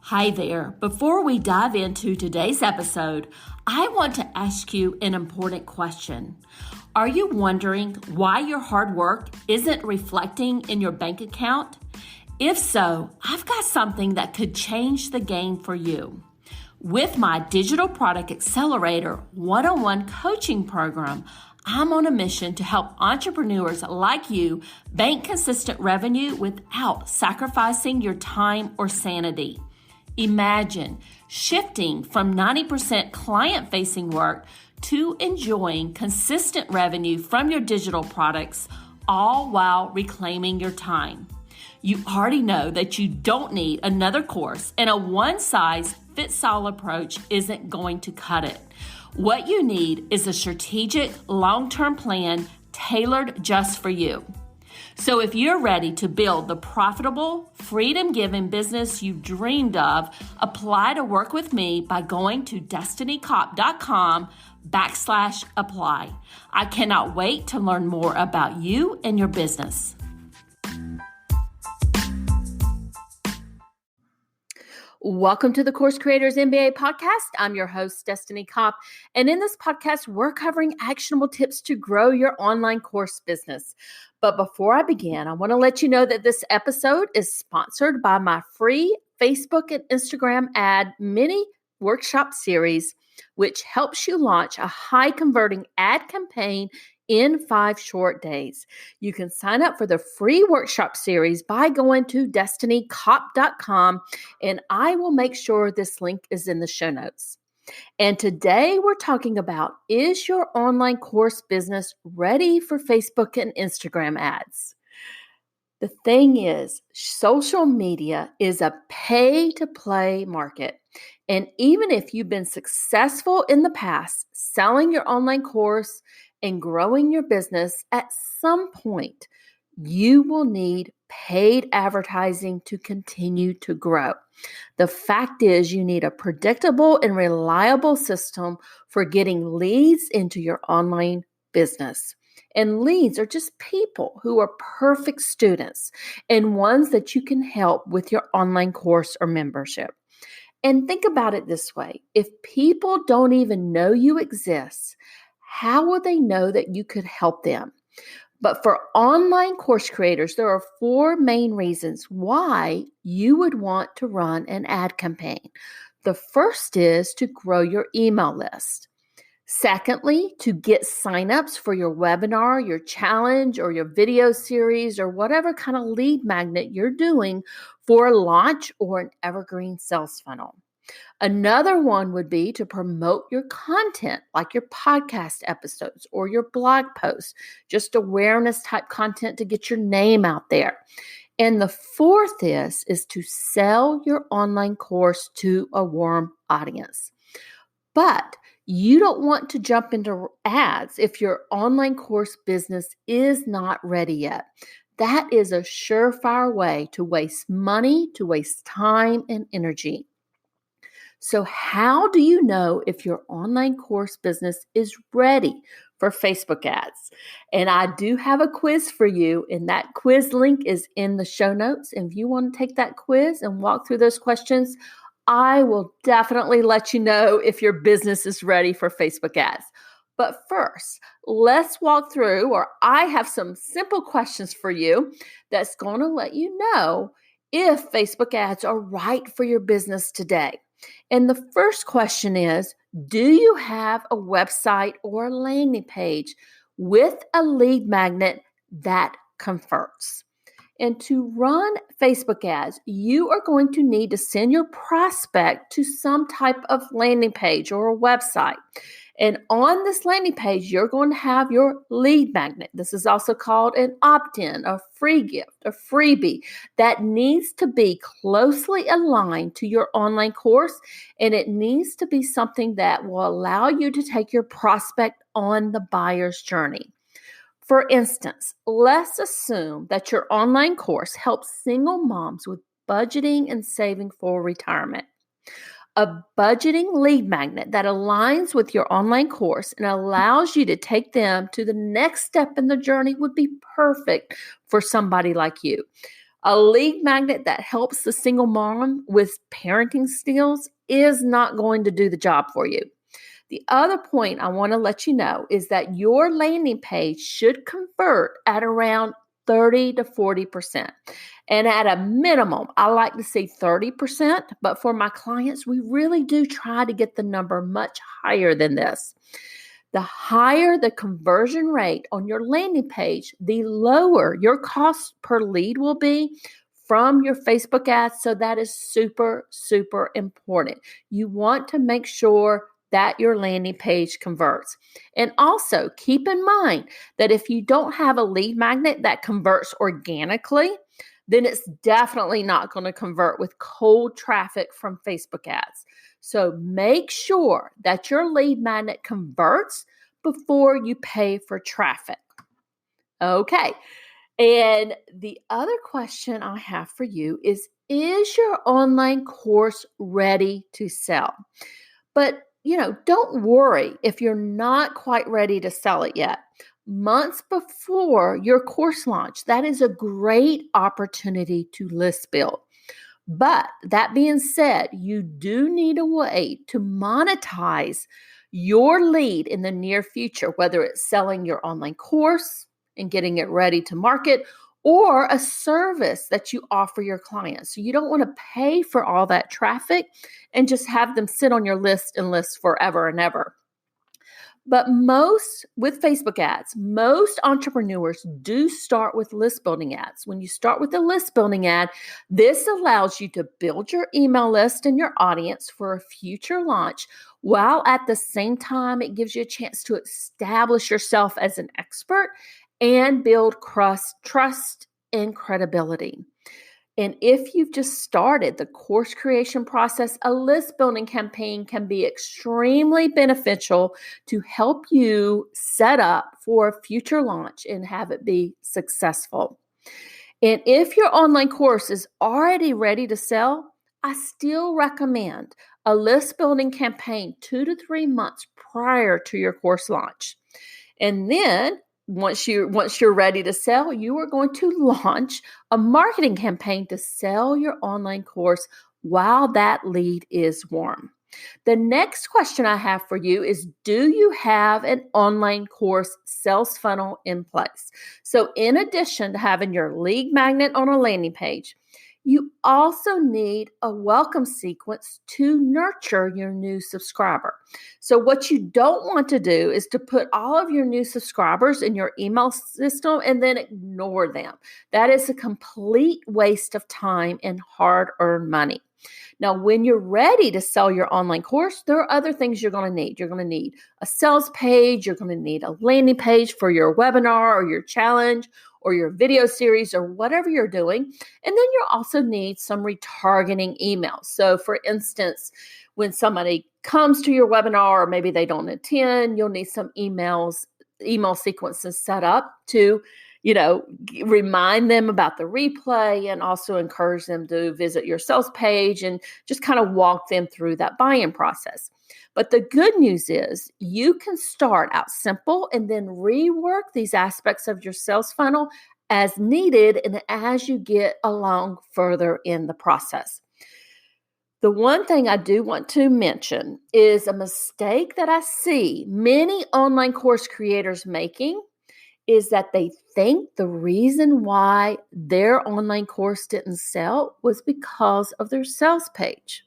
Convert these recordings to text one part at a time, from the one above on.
Hi there. Before we dive into today's episode, I want to ask you an important question. Are you wondering why your hard work isn't reflecting in your bank account? If so, I've got something that could change the game for you. With my Digital Product Accelerator one-on-one coaching program, I'm on a mission to help entrepreneurs like you bank consistent revenue without sacrificing your time or sanity. Imagine shifting from 90% client-facing work to enjoying consistent revenue from your digital products, all while reclaiming your time. You already know that you don't need another course, and a one-size-fits-all approach isn't going to cut it. What you need is a strategic, long-term plan tailored just for you. So if you're ready to build the profitable, freedom-giving business you've dreamed of, apply to work with me by going to destinycop.com/apply. I cannot wait to learn more about you and your business. Welcome to the Course Creators MBA podcast. I'm your host, Destiny Cop. And in this podcast, we're covering actionable tips to grow your online course business. But before I begin, I want to let you know that this episode is sponsored by my free Facebook and Instagram ad mini workshop series, which helps you launch a high converting ad campaign in 5 short days. You can sign up for the free workshop series by going to destinycop.com, and I will make sure this link is in the show notes. And today we're talking about, is your online course business ready for Facebook and Instagram ads? The thing is, social media is a pay-to-play market. And even if you've been successful in the past selling your online course and growing your business, at some point, you will need paid advertising to continue to grow. The fact is, you need a predictable and reliable system for getting leads into your online business. And leads are just people who are perfect students and ones that you can help with your online course or membership. And think about it this way. If people don't even know you exist, how will they know that you could help them? But for online course creators, there are 4 main reasons why you would want to run an ad campaign. The first is to grow your email list. Secondly, to get signups for your webinar, your challenge, or your video series, or whatever kind of lead magnet you're doing for a launch or an evergreen sales funnel. Another one would be to promote your content, like your podcast episodes or your blog posts, just awareness type content to get your name out there. And the fourth is to sell your online course to a warm audience. But you don't want to jump into ads if your online course business is not ready yet. That is a surefire way to waste money, to waste time and energy. So how do you know if your online course business is ready for Facebook ads? And I do have a quiz for you, and that quiz link is in the show notes. And if you want to take that quiz and walk through those questions, I will definitely let you know if your business is ready for Facebook ads. But first, let's walk through, or I have some simple questions for you that's going to let you know if Facebook ads are right for your business today. And the first question is, do you have a website or a landing page with a lead magnet that converts? And to run Facebook ads, you are going to need to send your prospect to some type of landing page or a website. And on this landing page, you're going to have your lead magnet. This is also called an opt-in, a free gift, a freebie that needs to be closely aligned to your online course. And it needs to be something that will allow you to take your prospect on the buyer's journey. For instance, let's assume that your online course helps single moms with budgeting and saving for retirement. A budgeting lead magnet that aligns with your online course and allows you to take them to the next step in the journey would be perfect for somebody like you. A lead magnet that helps the single mom with parenting skills is not going to do the job for you. The other point I want to let you know is that your landing page should convert at around 30 to 40%. And at a minimum, I like to see 30%, but for my clients, we really do try to get the number much higher than this. The higher the conversion rate on your landing page, the lower your cost per lead will be from your Facebook ads. So that is super, super important. You want to make sure that your landing page converts. And also keep in mind that if you don't have a lead magnet that converts organically, then it's definitely not going to convert with cold traffic from Facebook ads. So make sure that your lead magnet converts before you pay for traffic. Okay. And the other question I have for you is your online course ready to sell? But, don't worry if you're not quite ready to sell it yet. Months before your course launch, that is a great opportunity to list build. But that being said, you do need a way to monetize your lead in the near future, whether it's selling your online course and getting it ready to market or a service that you offer your clients. So you don't want to pay for all that traffic and just have them sit on your list and list forever and ever. But with Facebook ads, most entrepreneurs do start with list building ads. When you start with a list building ad, this allows you to build your email list and your audience for a future launch, while at the same time, it gives you a chance to establish yourself as an expert and build trust and credibility. And if you've just started the course creation process, a list building campaign can be extremely beneficial to help you set up for a future launch and have it be successful. And if your online course is already ready to sell, I still recommend a list building campaign 2 to 3 months prior to your course launch. And then once you're ready to sell, you are going to launch a marketing campaign to sell your online course while that lead is warm. The next question I have for you is, do you have an online course sales funnel in place? So in addition to having your lead magnet on a landing page, you also need a welcome sequence to nurture your new subscriber. So what you don't want to do is to put all of your new subscribers in your email system and then ignore them. That is a complete waste of time and hard-earned money. Now, when you're ready to sell your online course, there are other things you're going to need. You're going to need a sales page. You're going to need a landing page for your webinar or your challenge or your video series or whatever you're doing. And then you'll also need some retargeting emails. So for instance, when somebody comes to your webinar or maybe they don't attend, you'll need some email sequences set up to, remind them about the replay and also encourage them to visit your sales page and just kind of walk them through that buy-in process. But the good news is you can start out simple and then rework these aspects of your sales funnel as needed and as you get along further in the process. The one thing I do want to mention is a mistake that I see many online course creators making is that they think the reason why their online course didn't sell was because of their sales page.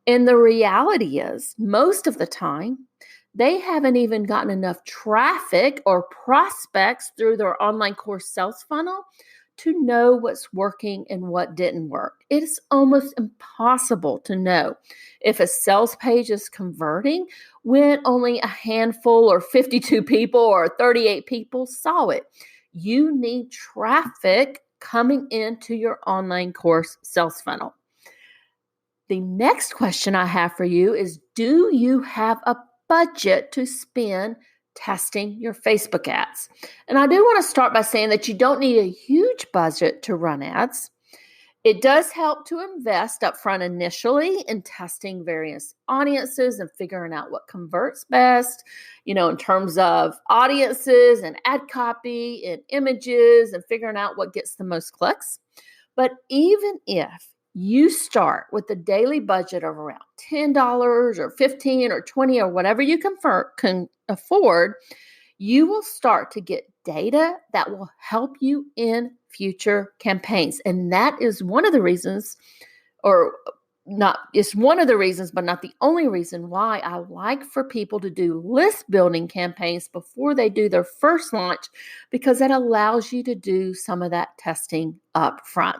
And the reality is, most of the time, they haven't even gotten enough traffic or prospects through their online course sales funnel to know what's working and what didn't work. It's almost impossible to know if a sales page is converting when only a handful or 52 people or 38 people saw it. You need traffic coming into your online course sales funnel. The next question I have for you is, do you have a budget to spend testing your Facebook ads? And I do want to start by saying that you don't need a huge budget to run ads. It does help to invest upfront initially in testing various audiences and figuring out what converts best, in terms of audiences and ad copy and images and figuring out what gets the most clicks. But even if you start with a daily budget of around $10 or $15 or $20 or whatever you can afford, you will start to get data that will help you in future campaigns. And that is one of the reasons, or not, it's one of the reasons, but not the only reason why I like for people to do list building campaigns before they do their first launch, because that allows you to do some of that testing up front.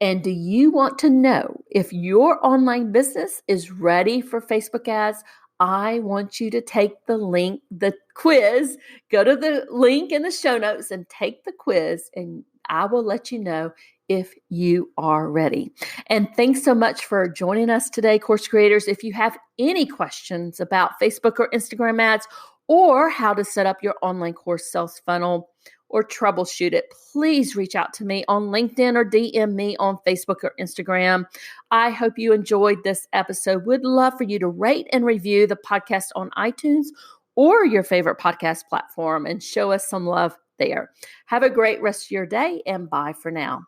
And do you want to know if your online business is ready for Facebook ads? I want you to take the quiz, go to the link in the show notes and take the quiz, and I will let you know if you are ready. And thanks so much for joining us today, course creators. If you have any questions about Facebook or Instagram ads, or how to set up your online course sales funnel, or troubleshoot it, please reach out to me on LinkedIn or DM me on Facebook or Instagram. I hope you enjoyed this episode. Would love for you to rate and review the podcast on iTunes or your favorite podcast platform and show us some love there. Have a great rest of your day, and bye for now.